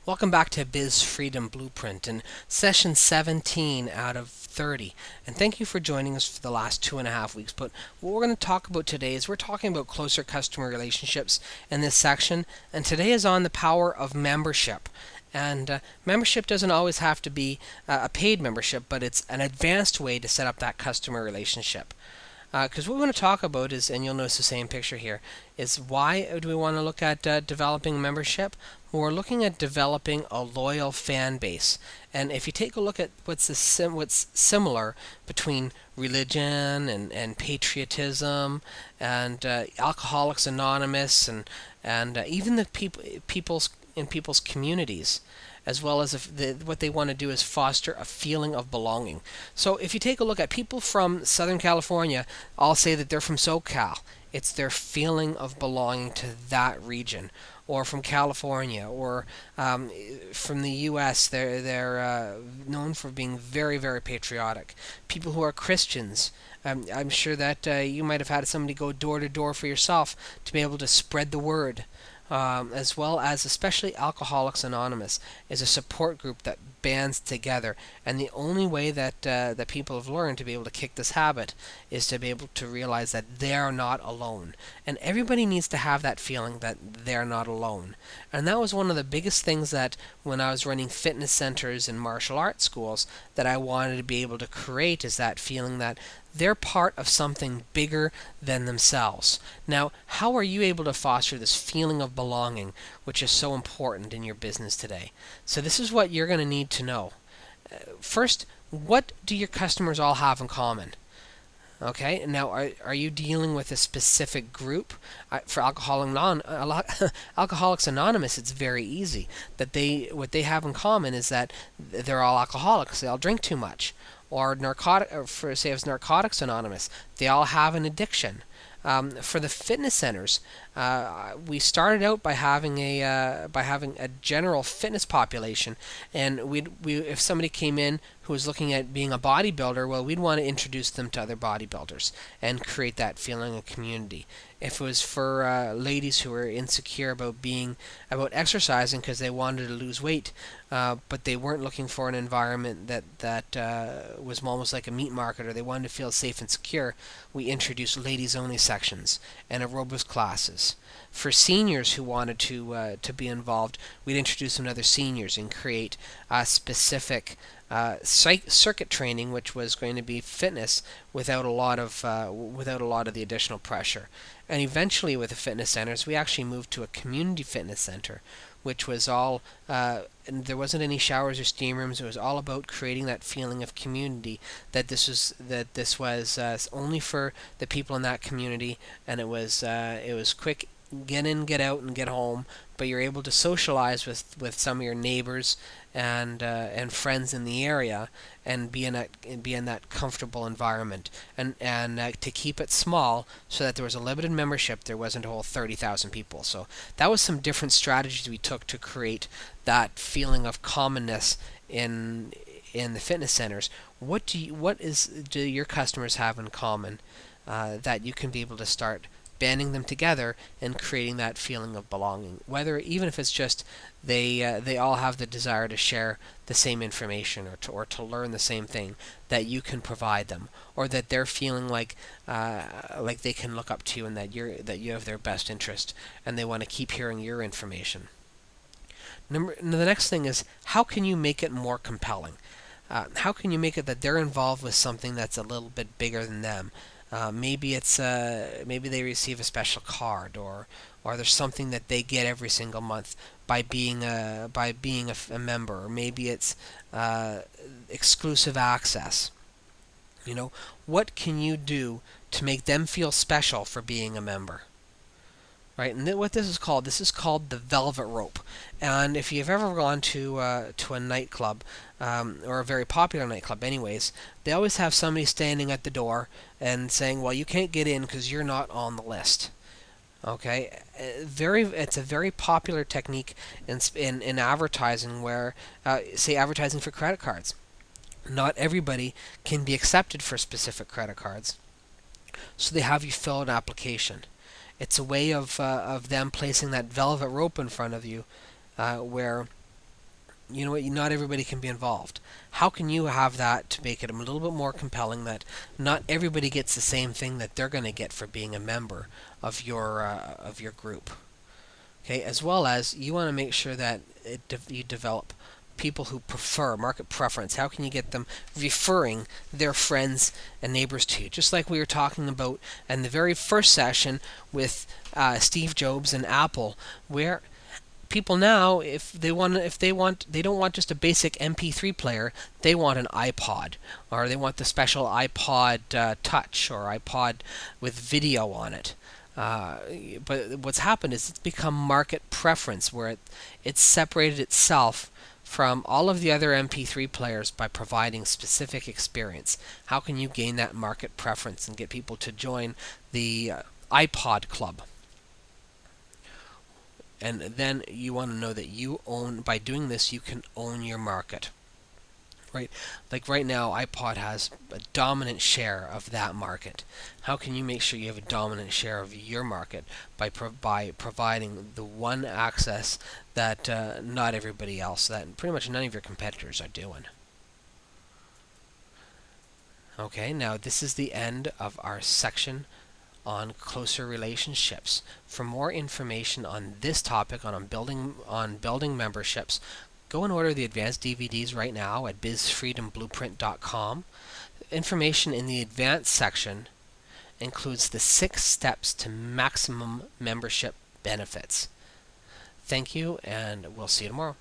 Welcome back to Biz Freedom Blueprint and session 17 out of 30. And thank you for joining us for the last 2.5 weeks. But what we're going to talk about today is we're talking about closer customer relationships in this section. And today is on the power of membership. And membership doesn't always have to be a paid membership, but it's an advanced way to set up that customer relationship. Because what we want to talk about is, and you'll notice the same picture here, is why do we want to look at developing membership? Well, we're looking at developing a loyal fan base. And if you take a look at what's similar between religion and patriotism and Alcoholics Anonymous and even the people's communities, as well as what they want to do is foster a feeling of belonging. So if you take a look at people from Southern California, I'll say that they're from SoCal. It's their feeling of belonging to that region. Or from California, or from the U.S., they're known for being very, very patriotic. People who are Christians, I'm sure that you might have had somebody go door to door for yourself to be able to spread the word. As well as especially Alcoholics Anonymous is a support group that bands together, and the only way that people have learned to be able to kick this habit is to be able to realize that they're not alone, and everybody needs to have that feeling that they're not alone. And that was one of the biggest things that when I was running fitness centers and martial arts schools that I wanted to be able to create, is that feeling that they're part of something bigger than themselves. Now, how are you able to foster this feeling of belonging, which is so important in your business today? So this is what you're going to need to know. First, what do your customers all have in common? Okay, now are you dealing with a specific group? For Alcoholics Anonymous, it's very easy. What they have in common is that they're all alcoholics. They all drink too much. Or Narcotics Anonymous, they all have an addiction. For the fitness centers, we started out by having a general fitness population, and if somebody came in who was looking at being a bodybuilder, well, we'd want to introduce them to other bodybuilders and create that feeling of community. If it was for ladies who were insecure about exercising because they wanted to lose weight, but they weren't looking for an environment that was almost like a meat market, or they wanted to feel safe and secure, we introduced ladies only sections and aerobics classes. For seniors who wanted to be involved, we'd introduce them to other seniors and create a specific circuit training, which was going to be fitness without a lot of the additional pressure. And eventually, with the fitness centers, we actually moved to a community fitness center, which was all and there wasn't any showers or steam rooms. It was all about creating that feeling of community. That this was only for the people in that community, and it was quick. Get in, get out, and get home. But you're able to socialize with some of your neighbors and friends in the area, and be in that comfortable environment. And to keep it small, so that there was a limited membership. There wasn't a whole 30,000 people. So that was some different strategies we took to create that feeling of commonness in the fitness centers. What do your customers have in common that you can be able to start banding them together and creating that feeling of belonging? Even if it's just they all have the desire to share the same information, or to learn the same thing that you can provide them, or that they're feeling like they can look up to you, and that you have their best interest, and they want to keep hearing your information. The next thing is, how can you make it more compelling? How can you make it that they're involved with something that's a little bit bigger than them? Maybe they receive a special card, or there's something that they get every single month by being a member, or maybe it's exclusive access. What can you do to make them feel special for being a member? Right, and what this is called the velvet rope. And if you've ever gone to a nightclub, or a very popular nightclub anyways, they always have somebody standing at the door and saying, well, you can't get in because you're not on the list. Okay, it's a very popular technique in advertising, where say advertising for credit cards. Not everybody can be accepted for specific credit cards, so they have you fill out an application. It's a way of them placing that velvet rope in front of you, where you know what, not everybody can be involved. How can you have that to make it a little bit more compelling that not everybody gets the same thing that they're going to get for being a member of your group? Okay, as well as you want to make sure that you develop people who prefer market preference. How can you get them referring their friends and neighbors to you? Just like we were talking about in the very first session with Steve Jobs and Apple, where people now, they don't want just a basic MP3 player. They want an iPod, or they want the special iPod Touch or iPod with video on it. Uh, but what's happened is it's become market preference, where it's separated itself from all of the other MP3 players by providing specific experience. How can you gain that market preference and get people to join the iPod club? And then you want to know that you own, by doing this, you can own your market. Right? Like right now, iPod has a dominant share of that market. How can you make sure you have a dominant share of your market by providing the one access that not everybody else, that pretty much none of your competitors are doing? Okay, now this is the end of our section on closer relationships. For more information on this topic, on building memberships, go and order the advanced DVDs right now at bizfreedomblueprint.com. Information in the advanced section includes the 6 steps to maximum membership benefits. Thank you, and we'll see you tomorrow.